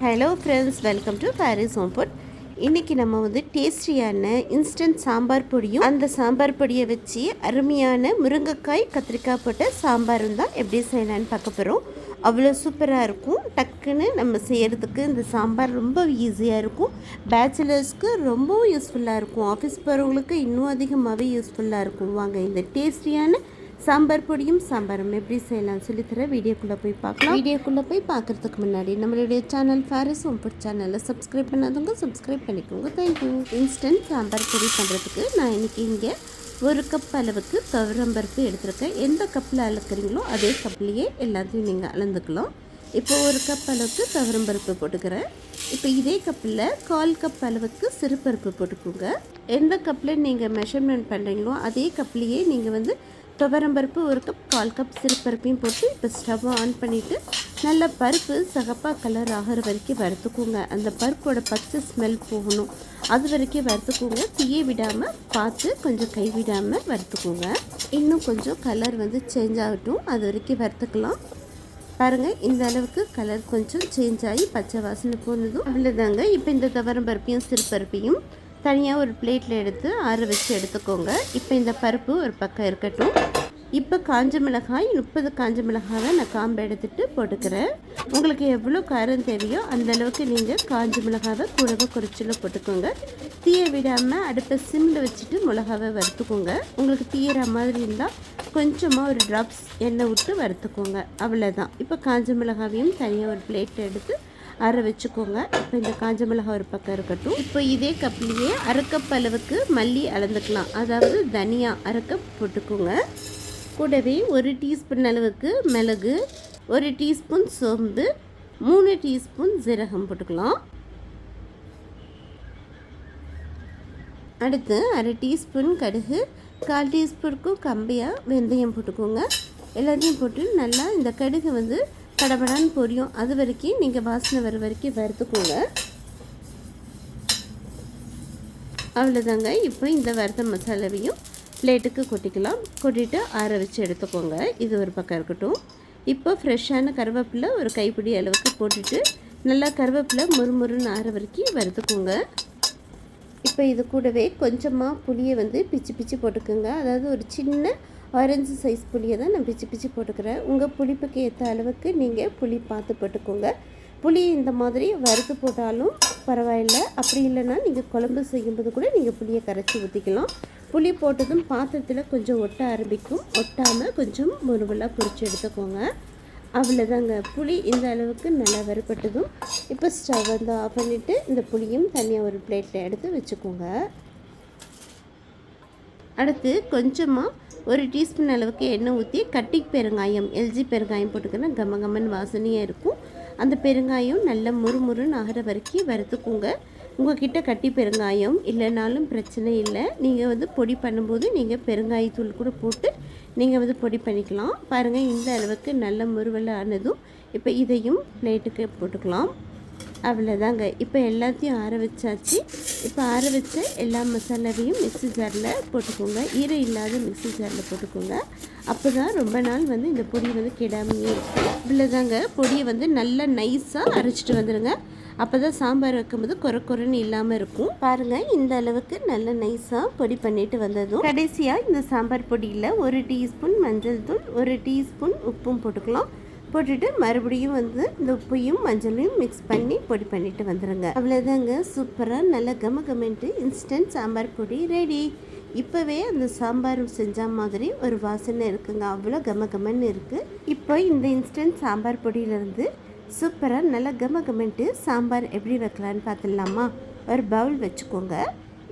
Hello friends, welcome to Faris home food. இன்றைக்கி நம்ம வந்து டேஸ்டியான இன்ஸ்டன்ட் சாம்பார் பொடியும் அந்த சாம்பார் பொடியை வச்சு அருமையான முருங்கைக்காய் கத்திரிக்காய் போட்ட சாம்பாரும் தான் எப்படி செய்யலான்னு பார்க்க போகிறோம். அவ்வளோ சூப்பராக இருக்கும். டக்குன்னு நம்ம செய்கிறதுக்கு இந்த சாம்பார் ரொம்ப ஈஸியாக இருக்கும். பேச்சுலர்ஸ்க்கு ரொம்பவும் யூஸ்ஃபுல்லாக இருக்கும். ஆஃபீஸ் போகிறவங்களுக்கு இன்னும் அதிகமாகவே யூஸ்ஃபுல்லாக இருக்கும். வாங்க இந்த டேஸ்டியான சாம்பார் பொடியும் சாம்பாரும் எப்படி செய்யலாம் சொல்லித்தர வீடியோக்குள்ளே போய் பார்க்கலாம். வீடியோக்குள்ளே போய் பார்க்குறதுக்கு முன்னாடி நம்மளுடைய சேனல் Faris home food சேனலை சப்ஸ்கிரைப் பண்ணாதவங்க சப்ஸ்கிரைப் பண்ணிக்கோங்க. தேங்க்யூ. இன்ஸ்டன்ட் சாம்பார் பொடி பண்ணுறதுக்கு நான் இன்றைக்கி இங்கே 1 கப் அளவுக்கு துவரம்பருப்பு எடுத்துருக்கேன். எந்த கப்பில் அளக்குறீங்களோ அதே கப்லேயே எல்லாத்தையும் நீங்கள் அளந்துக்கலாம். இப்போ 1 கப் அளவுக்கு துவரம்பருப்பு போட்டுக்கிறேன். இப்போ இதே கப்பில் 1/4 கப் அளவுக்கு சிறுபருப்பு போட்டுக்கோங்க. எந்த கப்பில் நீங்கள் மெஷர்மெண்ட் பண்ணுறீங்களோ அதே கப்லேயே நீங்கள் வந்து துவரம்பருப்பு 1 கப் 1/4 கப் சிறுபருப்பையும் போட்டு இப்போ ஸ்டவ்வை ஆன் பண்ணிவிட்டு நல்ல பருப்பு சகப்பாக கலர் ஆகிற வரைக்கும் வறுத்துக்கோங்க. அந்த பருப்போட பச்சை ஸ்மெல் போகணும், அது வரைக்கும் வறுத்துக்கோங்க. தீயை விடாமல் பார்த்து கொஞ்சம் கை விடாமல் வறுத்துக்கோங்க. இன்னும் கொஞ்சம் கலர் வந்து சேஞ்ச் ஆகட்டும், அது வரைக்கும் வறுத்துக்கலாம். பாருங்கள், இந்த அளவுக்கு கலர் கொஞ்சம் சேஞ்ச் ஆகி பச்சை வாசனை போனதும் அவ்வளோதாங்க. இப்போ இந்த துவரம்பருப்பையும் சிறுபருப்பையும் தனியாக ஒரு பிளேட்டில் எடுத்து ஆற வச்சு எடுத்துக்கோங்க. இப்போ இந்த பருப்பு ஒரு பக்கம் இருக்கட்டும். இப்போ காஞ்ச மிளகாய் 30 காஞ்ச மிளகாவை நான் காம்பை எடுத்துகிட்டு போட்டுக்கிறேன். உங்களுக்கு எவ்வளோ காரம் தேவையோ அந்த அளவுக்கு நீங்கள் காஞ்ச மிளகாவை கூடவே குறைச்சில் போட்டுக்கோங்க. தீயை விடாமல் அடுப்பை சிம்மில் வச்சுட்டு மிளகாவை வறுத்துக்கோங்க. உங்களுக்கு தீயிற மாதிரி இருந்தால் கொஞ்சமாக ஒரு ட்ராப்ஸ் எண்ணெய் விட்டு வறுத்துக்கோங்க. அவ்வளோதான். இப்போ காஞ்ச மிளகாவையும் தனியாக ஒரு பிளேட்டில் எடுத்து அர வச்சுக்கோங்க. இப்போ இந்த காஞ்ச மிளகாய் ஒரு பக்கம் இருக்கட்டும். இப்போ இதே கப்லேயே 1/2 கப் அளவுக்கு மல்லி அளந்துக்கலாம். அதாவது தனியா 1/2 கப் போட்டுக்கோங்க. கூடவே 1 டீஸ்பூன் அளவுக்கு மிளகு, 1 டீஸ்பூன் சோம்பு, 3 டீஸ்பூன் ஜீரகம் போட்டுக்கலாம். அடுத்து 1/2 டீஸ்பூன் கடுகு, 1/4 டீஸ்பூனுக்கும் கம்மியாக வெந்தயம் போட்டுக்கோங்க. எல்லாத்தையும் போட்டு நல்லா இந்த கடுகு வந்து கடபடான்னு பொரியும், அது வரைக்கும் நீங்கள் வாசனை வர வரைக்கும் வறுத்துக்கோங்க. அவ்வளோதாங்க. இப்போ இந்த வறுத்த மசாலாவையும் பிளேட்டுக்கு கொட்டிக்கலாம். கொட்டிட்டு ஆற வச்சு எடுத்துக்கோங்க. இது ஒரு பக்கம் இருக்கட்டும். இப்போ ஃப்ரெஷ்ஷான கருவேப்பிலை ஒரு கைப்பிடி அளவுக்கு போட்டுட்டு நல்லா கருவேப்பிலை முறுமுறுன்னு ஆற வரைக்கும் வறுத்துக்கோங்க. இப்போ இது கூடவே கொஞ்சமாக புளியை வந்து பிச்சு பிச்சு போட்டுக்கோங்க. அதாவது ஒரு சின்ன ஆரஞ்சு சைஸ் புளியை தான் நான் பிச்சு பிச்சு போட்டுக்கிறேன். உங்கள் புளிப்புக்கு ஏற்ற அளவுக்கு நீங்கள் புளி பார்த்து போட்டுக்கோங்க. புளி இந்த மாதிரி வறுத்து போட்டாலும் பரவாயில்லை. அப்படி இல்லைன்னா நீங்கள் குழம்பு செய்யும்போது கூட நீங்கள் புளியை கரைச்சி ஊற்றிக்கலாம். புளி போட்டதும் பாத்திரத்தில் கொஞ்சம் ஒட்ட ஆரம்பிக்கும். ஒட்டாமல் கொஞ்சம் முருவலாக பொரிச்சு எடுத்துக்கோங்க. அவ்வளோதாங்க. புளி இந்த அளவுக்கு நல்லா வறுப்பட்டதும் இப்போ ஸ்டவ் வந்து ஆஃப் பண்ணிவிட்டு இந்த புளியும் தனியாக ஒரு பிளேட்டில் எடுத்து வச்சுக்கோங்க. அடுத்து கொஞ்சமாக 1 டீஸ்பூன் அளவுக்கு எண்ணெய் ஊற்றி கட்டி பெருங்காயம், எல்ஜி பெருங்காயம் போட்டுக்கன்னா கமகமன் வாசனையாக இருக்கும். அந்த பெருங்காயம் நல்ல முறுமுறுன்னு ஆகிற வரைக்கும் வறுத்துக்கோங்க. உங்கள்கிட்ட கட்டி பெருங்காயம் இல்லைனாலும் பிரச்சனை இல்லை. நீங்கள் வந்து பொடி பண்ணும்போது நீங்கள் பெருங்காயத்தூள் கூட போட்டு நீங்கள் வந்து பொடி பண்ணிக்கலாம். பாருங்கள், இந்த அளவுக்கு நல்ல முறுவலாக ஆனதும் இப்போ இதையும் பிளேட்டுக்கு போட்டுக்கலாம். அவ்வளோதாங்க. இப்போ எல்லாத்தையும் ஆற வச்சாச்சு. இப்போ ஆற வச்ச எல்லா மசாலாவையும் மிக்ஸி ஜாரில் போட்டுக்கோங்க. ஈரம் இல்லாத மிக்ஸி ஜாரில் போட்டுக்கோங்க. அப்போ தான் ரொம்ப நாள் வந்து இந்த பொடி வந்து கெடாமையே இருக்கும். இவ்வளோதாங்க. பொடியை வந்து நல்லா நைஸாக அரைச்சிட்டு வந்துடுங்க. அப்போ தான் சாம்பார் வைக்கும்போது குறைன்னு இல்லாமல் இருக்கும். பாருங்கள், இந்த அளவுக்கு நல்ல நைஸாக பொடி பண்ணிட்டு வந்ததும் கடைசியாக இந்த சாம்பார் பொடியில் 1 டீஸ்பூன் மஞ்சள் தூள், 1 டீஸ்பூன் உப்பும் போட்டுக்கலாம். போட்டுட்டு மறுபடியும் வந்து இந்த உப்பையும் மஞ்சளையும் மிக்ஸ் பண்ணி பொடி பண்ணிட்டு வந்துடுங்க. அவ்வளோதாங்க. சூப்பராக நல்ல கமகமெண்ட்டு இன்ஸ்டன்ட் சாம்பார் பொடி ரெடி. இப்போவே அந்த சாம்பார் செஞ்ச மாதிரி ஒரு வாசனை இருக்குங்க. அவ்வளோ கமகமன்னு இருக்குது. இப்போ இந்த இன்ஸ்டன்ட் சாம்பார் பொடியிலேருந்து சூப்பராக நல்ல கமகமெண்ட்டு சாம்பார் எப்படி வைக்கலான்னு பார்த்துடலாமா? ஒரு பவுல் வச்சுக்கோங்க.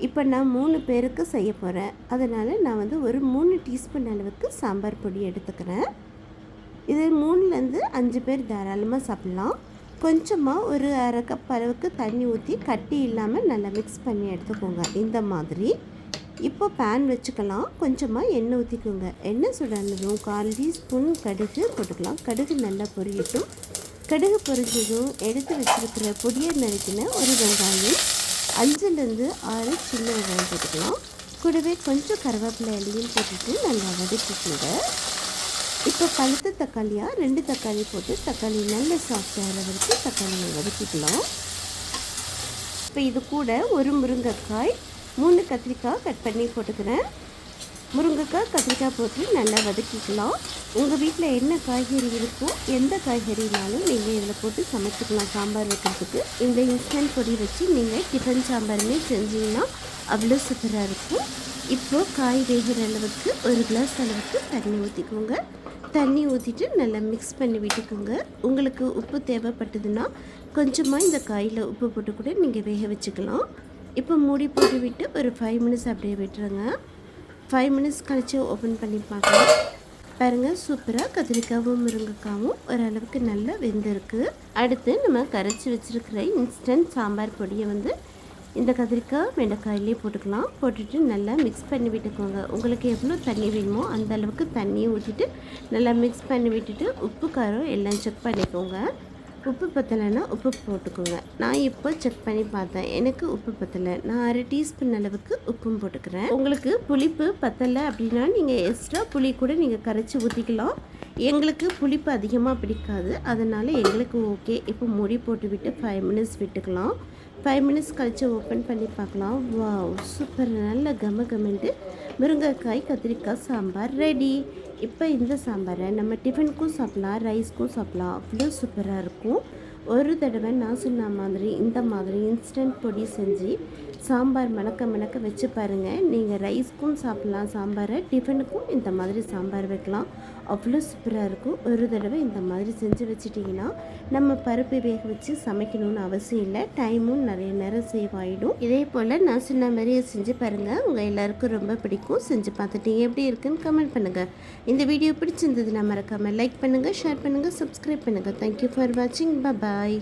இப்போ நான் 3 பேருக்கு செய்ய போகிறேன். அதனால் நான் வந்து ஒரு 3 டீஸ்பூன் அளவுக்கு சாம்பார் பொடி எடுத்துக்கிறேன். இது 3லேருந்து 5 பேர் தாராளமாக சாப்பிட்லாம். கொஞ்சமாக ஒரு 1/2 கப் அளவுக்கு தண்ணி ஊற்றி கட்டி இல்லாமல் நல்லா மிக்ஸ் பண்ணி எடுத்துக்கோங்க. இந்த மாதிரி. இப்போ பேன் வச்சுக்கலாம். கொஞ்சமாக எண்ணெய் ஊற்றிக்கோங்க. எண்ணெய் சுடானதும் 1/4 டீஸ்பூன் கடுகு போட்டுக்கலாம். கடுகு நல்லா பொரியட்டும். கடுகு பொரிஞ்சதும் எடுத்து வச்சுருக்கிற பொடியை நறுக்கின ஒரு வெங்காயம், 5லேருந்து 6 சின்ன வெங்காயம் போட்டுக்கலாம். கூடவே கொஞ்சம் கருவேப்பிலை இலையும் போட்டுட்டு நல்லா வதக்கிக்கோங்க. இப்போ பழுத்த தக்காளியாக 2 தக்காளி போட்டு தக்காளி நல்ல சாஃப்டாக வரைக்கும் தக்காளியை வதக்கிக்கலாம். இப்போ இது கூட ஒரு முருங்கைக்காய் 3 கத்திரிக்காய் கட் பண்ணி போட்டுக்கிறேன். முருங்கைக்காய் கத்திரிக்காய் போட்டு நல்லா வதக்கிக்கலாம். உங்கள் வீட்டில் என்ன காய்கறி இருக்கோ எந்த காய்கறினாலும் நீங்கள் இதில் போட்டு சமைச்சிக்கலாம். சாம்பார் வைக்கிறதுக்கு இந்த இன்ஸ்டன்ட் பொடி வச்சு நீங்கள் டிஃபன் சாம்பாருமே செஞ்சிங்கன்னா அவ்வளோ சூப்பராக இருக்கும். இப்போது காய் வேகிற அளவுக்கு 1 கிளாஸ் அளவுக்கு தண்ணி ஊற்றிக்கோங்க. தண்ணி ஊற்றிட்டு நல்லா மிக்ஸ் பண்ணி விட்டுக்கோங்க. உங்களுக்கு உப்பு தேவைப்பட்டதுன்னா கொஞ்சமாக இந்த காயில் உப்பு போட்டு கூட நீங்கள் வேக வச்சுக்கலாம். இப்போ மூடி போட்டு விட்டு ஒரு 5 மினிட்ஸ் அப்படியே விட்டுருங்க. 5 மினிட்ஸ் கழித்து ஓப்பன் பண்ணி பார்க்கலாம். பாருங்கள், சூப்பராக கத்திரிக்காவும் முருங்கைக்காவும் ஓரளவுக்கு நல்லா வெந்திருக்கு. அடுத்து நம்ம கரைச்சி வச்சுருக்கிற இன்ஸ்டன்ட் சாம்பார் பொடியை இந்த கத்திரிக்காய் வெண்டைக்காயிலே போட்டுக்கலாம். போட்டுட்டு நல்லா மிக்ஸ் பண்ணி விட்டுக்கோங்க. உங்களுக்கு எவ்வளோ தண்ணி வேணுமோ அந்த அளவுக்கு தண்ணியை ஊற்றிட்டு நல்லா மிக்ஸ் பண்ணி விட்டுட்டு உப்பு காரம் எல்லாம் செக் பண்ணிக்கோங்க. உப்பு பத்தலைன்னா உப்பு போட்டுக்கோங்க. நான் இப்போ செக் பண்ணி பார்த்தேன், எனக்கு உப்பு பத்தலை. நான் 1/2 டீஸ்பூன் அளவுக்கு உப்பும் போட்டுக்கிறேன். உங்களுக்கு புளிப்பு பத்தலை அப்படின்னா நீங்கள் எக்ஸ்ட்ரா புளி கூட நீங்கள் கரைச்சி ஊற்றிக்கலாம். எங்களுக்கு புளிப்பு அதிகமாக பிடிக்காது, அதனால் எங்களுக்கு ஓகே. இப்போ மூடி போட்டு விட்டு 5 மினிட்ஸ் விட்டுக்கலாம். 5 மினிட்ஸ் கழித்து ஓப்பன் பண்ணி பார்க்கலாம். வாவ், சூப்பர், நல்ல கமகமெண்டு முருங்கைக்காய் கத்திரிக்காய் சாம்பார் ரெடி. இப்போ இந்த சாம்பாரை நம்ம டிஃபனுக்கும் சாப்பிட்லாம், ரைஸ்க்கும் சாப்பிட்லாம். அவ்வளோ சூப்பராக இருக்கும். ஒரு தடவை நான் சொன்ன மாதிரி இந்த மாதிரி இன்ஸ்டன்ட் பொடி செஞ்சு சாம்பார் மணக்க வச்சு பாருங்கள். நீங்கள் ரைஸ்க்கும் சாப்பிட்லாம் சாம்பாரை, டிஃபனுக்கும் இந்த மாதிரி சாம்பார் வைக்கலாம். அவ்வளோ சூப்பராக இருக்கும். ஒரு தடவை இந்த மாதிரி செஞ்சு வச்சிட்டிங்கன்னா நம்ம பருப்பு வேக வச்சு சமைக்கணும்னு அவசியம் இல்லை. டைமும் நிறைய நேரம் சேவ் ஆகிடும். இதே போல் நான் சொன்ன மாதிரியே செஞ்சு பாருங்கள். உங்கள் எல்லாருக்கும் ரொம்ப பிடிக்கும். செஞ்சு பார்த்துட்டு எப்படி இருக்குன்னு கமெண்ட் பண்ணுங்கள். இந்த வீடியோ பிடிச்சிருந்ததுன்னா மறக்காமல் லைக் பண்ணுங்கள், ஷேர் பண்ணுங்கள், சப்ஸ்கிரைப் பண்ணுங்கள். தேங்க்யூ ஃபார் வாட்சிங். பாய்.